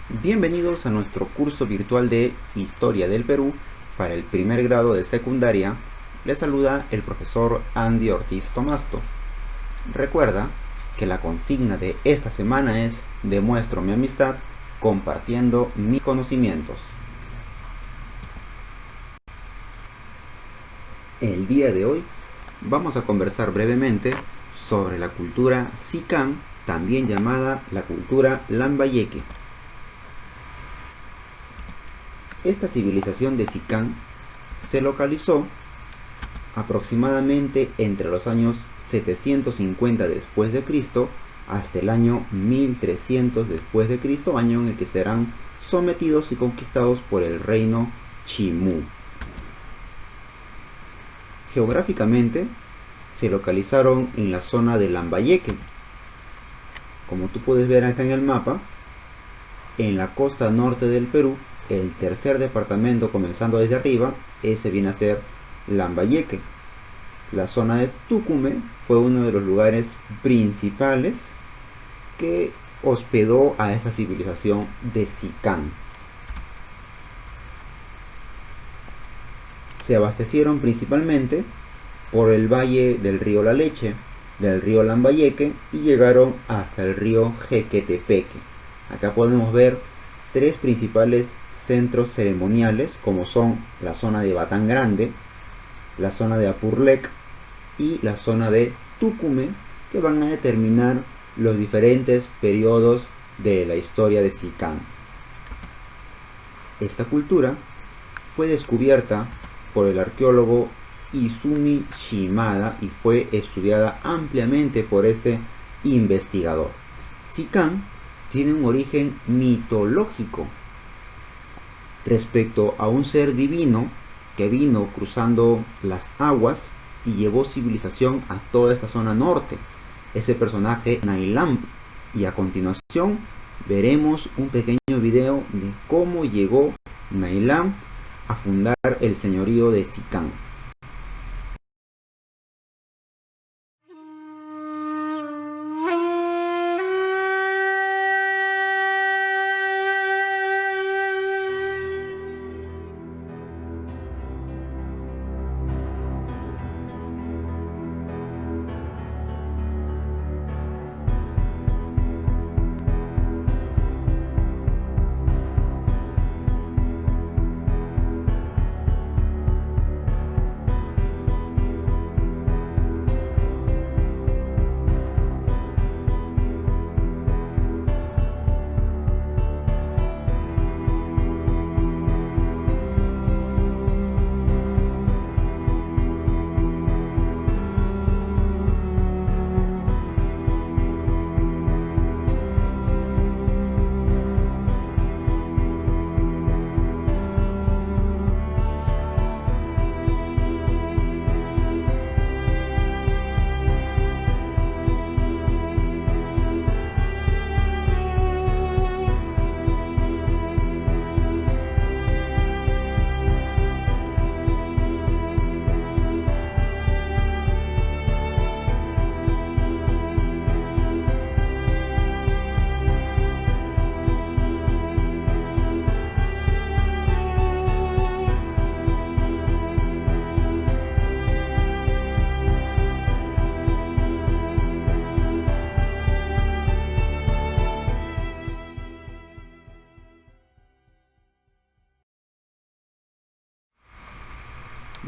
Bienvenidos a nuestro curso virtual de Historia del Perú para el primer grado de secundaria. Les saluda el profesor Andy Ortiz Tomasto. Recuerda que la consigna de esta semana es: demuestro mi amistad compartiendo mis conocimientos. El día de hoy vamos a conversar brevemente sobre la cultura Sican, también llamada la cultura Lambayeque. Esta civilización de Sican se localizó aproximadamente entre los años 750 después de Cristo hasta el año 1300 después de Cristo, año en el que serán sometidos y conquistados por el reino Chimú. Geográficamente se localizaron en la zona de Lambayeque. Como tú puedes ver acá en el mapa, en la costa norte del Perú, el tercer departamento comenzando desde arriba, ese viene a ser Lambayeque. La zona de Tucumé fue uno de los lugares principales que hospedó a esa civilización de Sican. Se abastecieron principalmente por el valle del río La Leche, del río Lambayeque, y llegaron hasta el río Jequetepeque. Acá podemos ver tres principales centros ceremoniales, como son la zona de Batán Grande, la zona de Apurlec y la zona de Tucumé, que van a determinar los diferentes periodos de la historia de Sican. Esta cultura fue descubierta por el arqueólogo Izumi Shimada y fue estudiada ampliamente por este investigador. Sican tiene un origen mitológico respecto a un ser divino que vino cruzando las aguas y llevó civilización a toda esta zona norte. Ese personaje Nailamp, y a continuación veremos un pequeño video de cómo llegó Nailamp a fundar el señorío de Sican.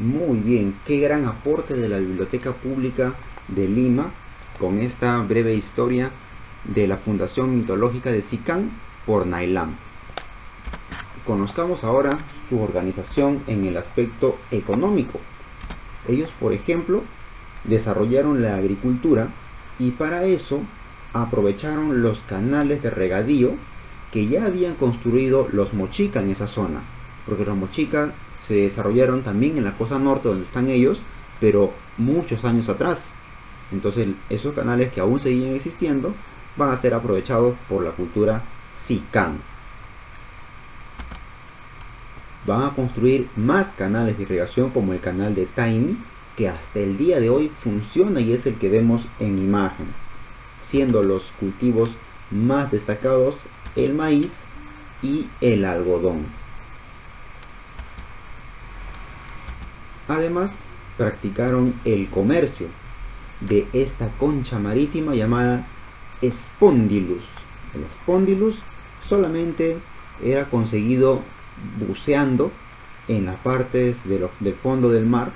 Muy bien, qué gran aporte de la Biblioteca Pública de Lima con esta breve historia de la fundación mitológica de Sican por Nailamp. Conozcamos ahora su organización en el aspecto económico. Ellos, por ejemplo, desarrollaron la agricultura y para eso aprovecharon los canales de regadío que ya habían construido los mochica en esa zona, porque los mochica se desarrollaron también en la costa norte donde están ellos, pero muchos años atrás. Entonces esos canales que aún seguían existiendo van a ser aprovechados por la cultura Sican. Van a construir más canales de irrigación, como el canal de Taimi, que hasta el día de hoy funciona y es el que vemos en imagen, siendo los cultivos más destacados el maíz y el algodón. Además, practicaron el comercio de esta concha marítima llamada Spondylus. El Spondylus solamente era conseguido buceando en las partes del fondo del mar.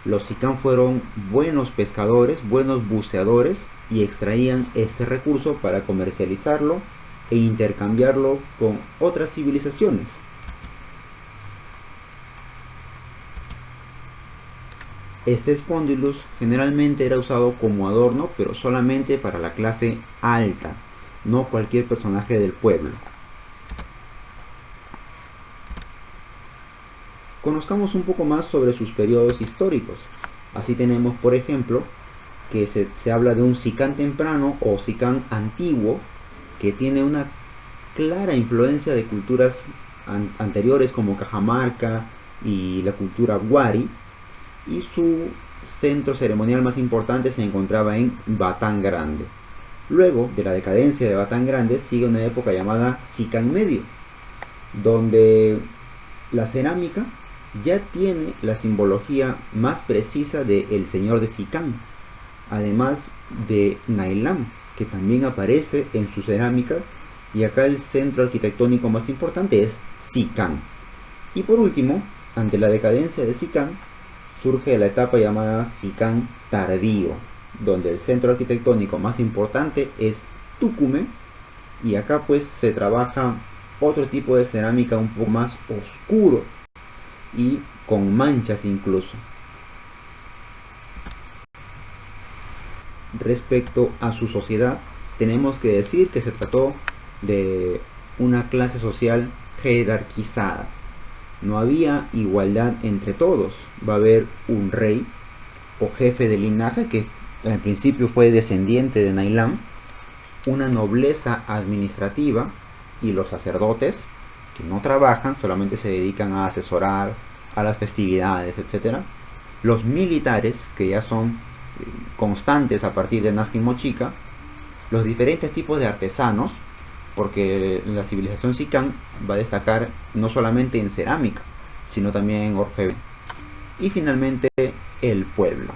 Los Sicán fueron buenos pescadores, buenos buceadores y extraían este recurso para comercializarlo e intercambiarlo con otras civilizaciones. Este Spondylus generalmente era usado como adorno, pero solamente para la clase alta, no cualquier personaje del pueblo. Conozcamos un poco más sobre sus periodos históricos. Así tenemos, por ejemplo, que se habla de un Sicán temprano o Sicán antiguo, que tiene una clara influencia de culturas anteriores como Cajamarca y la cultura Wari, y su centro ceremonial más importante se encontraba en Batán Grande. Luego de la decadencia de Batán Grande sigue una época llamada Sicán Medio, donde la cerámica ya tiene la simbología más precisa del señor de Sicán, además de Nailam, que también aparece en su cerámica, y acá el centro arquitectónico más importante es Sicán. Y por último, ante la decadencia de Sicán, surge la etapa llamada Sicán tardío, donde el centro arquitectónico más importante es Tucumé, y acá pues se trabaja otro tipo de cerámica un poco más oscuro y con manchas incluso. Respecto a su sociedad, tenemos que decir que se trató de una clase social jerarquizada. No había igualdad entre todos. Va a haber un rey o jefe de linaje que al principio fue descendiente de Nailam, una nobleza administrativa y los sacerdotes que no trabajan, solamente se dedican a asesorar a las festividades, etc. Los militares, que ya son constantes a partir de Nazca y Mochica, los diferentes tipos de artesanos, porque la civilización Sicán va a destacar no solamente en cerámica, sino también en orfebrería. Y finalmente el pueblo.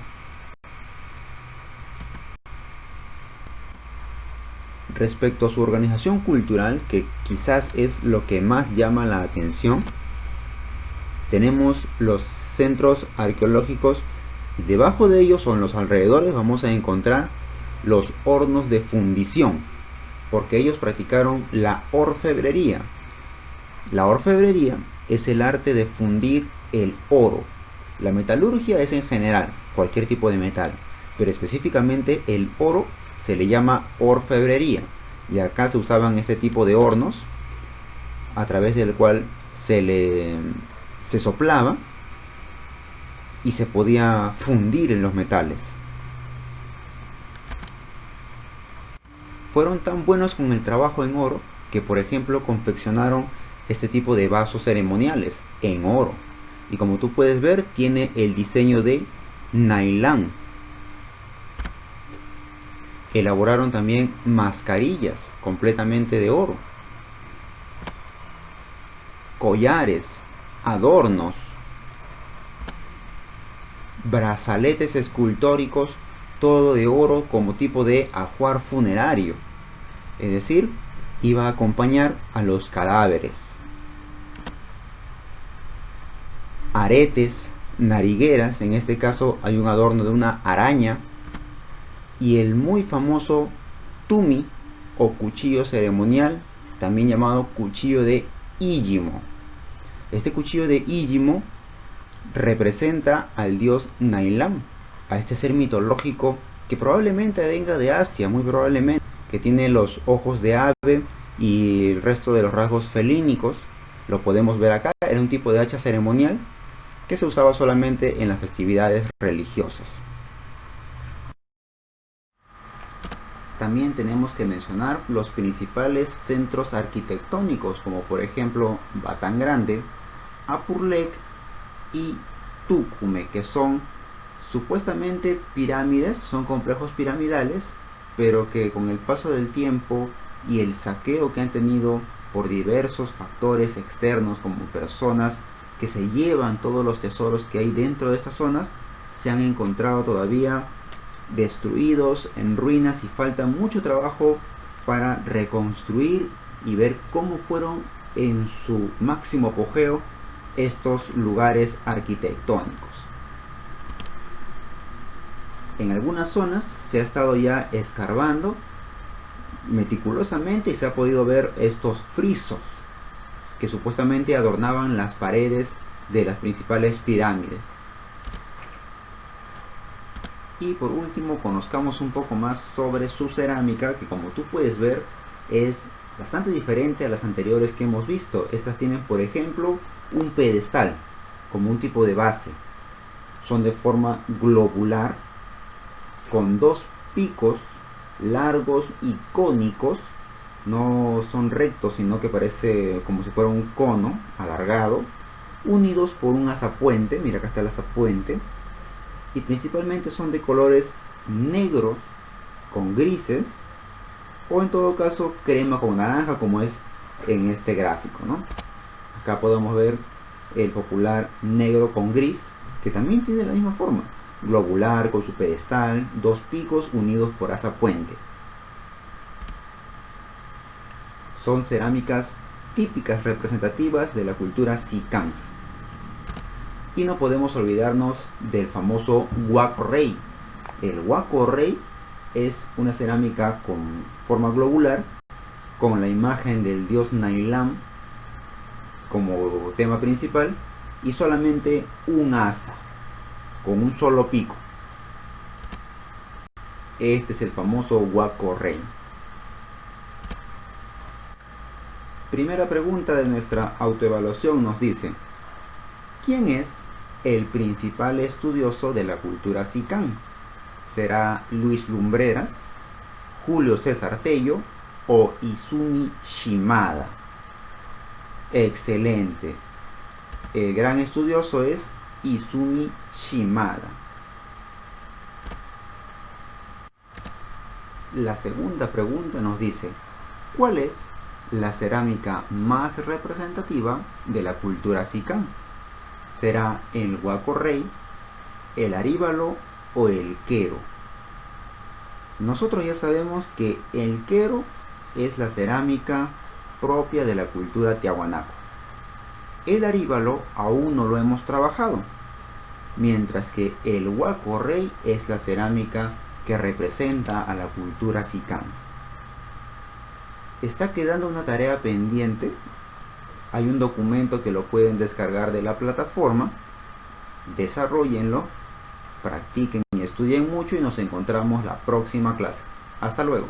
Respecto a su organización cultural, que quizás es lo que más llama la atención, tenemos los centros arqueológicos y debajo de ellos o en los alrededores vamos a encontrar los hornos de fundición, porque ellos practicaron la orfebrería. La orfebrería es el arte de fundir el oro. La metalurgia es en general cualquier tipo de metal, pero específicamente el oro se le llama orfebrería, y acá se usaban este tipo de hornos a través del cual se soplaba y se podía fundir en los metales. Fueron tan buenos con el trabajo en oro que, por ejemplo, confeccionaron este tipo de vasos ceremoniales en oro, y como tú puedes ver tiene el diseño de Nailam. Elaboraron también mascarillas completamente de oro, collares, adornos, brazaletes escultóricos, todo de oro como tipo de ajuar funerario, es decir, iba a acompañar a los cadáveres. Aretes, narigueras, en este caso hay un adorno de una araña, y el muy famoso tumi o cuchillo ceremonial, también llamado cuchillo de Íllimo. Este cuchillo de Íllimo representa al dios Nailam, a este ser mitológico que probablemente venga de Asia, muy probablemente, que tiene los ojos de ave y el resto de los rasgos felínicos. Lo podemos ver acá. Era un tipo de hacha ceremonial que se usaba solamente en las festividades religiosas. También tenemos que mencionar los principales centros arquitectónicos, como por ejemplo Batán Grande, Apurlec y Tucumé, que son supuestamente pirámides, son complejos piramidales, pero que con el paso del tiempo y el saqueo que han tenido por diversos factores externos como personas que se llevan todos los tesoros que hay dentro de estas zonas, se han encontrado todavía destruidos, en ruinas, y falta mucho trabajo para reconstruir y ver cómo fueron en su máximo apogeo estos lugares arquitectónicos. En algunas zonas se ha estado ya escarbando meticulosamente y se ha podido ver estos frisos que supuestamente adornaban las paredes de las principales pirámides. Y por último, conozcamos un poco más sobre su cerámica, que como tú puedes ver es bastante diferente a las anteriores que hemos visto. Estas tienen, por ejemplo, un pedestal como un tipo de base. Son de forma globular, con dos picos largos y cónicos. No son rectos, sino que parece como si fuera un cono alargado, unidos por un azapuente. Mira, acá está el azapuente. Y principalmente son de colores negros con grises, o en todo caso crema con naranja, como es en este gráfico, ¿no? Acá podemos ver el popular negro con gris, que también tiene la misma forma, globular con su pedestal, dos picos unidos por azapuente. Son cerámicas típicas representativas de la cultura Xikang. Y no podemos olvidarnos del famoso Huaco Rey. El Huaco Rey es una cerámica con forma globular, con la imagen del dios Nailam como tema principal, y solamente un asa, con un solo pico. Este es el famoso Huaco Rey. Primera pregunta de nuestra autoevaluación nos dice: ¿quién es el principal estudioso de la cultura Xikang? ¿Será Luis Lumbreras, Julio César Tello o Izumi Shimada? Excelente. El gran estudioso es Izumi Shimada. La segunda pregunta nos dice: ¿cuál es la cerámica más representativa de la cultura Xikang? ¿Será el Huaco Rey, el Aríbalo o el Quero? Nosotros ya sabemos que el Quero es la cerámica propia de la cultura tiahuanaco. El Aríbalo aún no lo hemos trabajado, mientras que el Huaco Rey es la cerámica que representa a la cultura Xikang. Está quedando una tarea pendiente. Hay un documento que lo pueden descargar de la plataforma. Desarróllenlo, practiquen y estudien mucho, y nos encontramos la próxima clase. Hasta luego.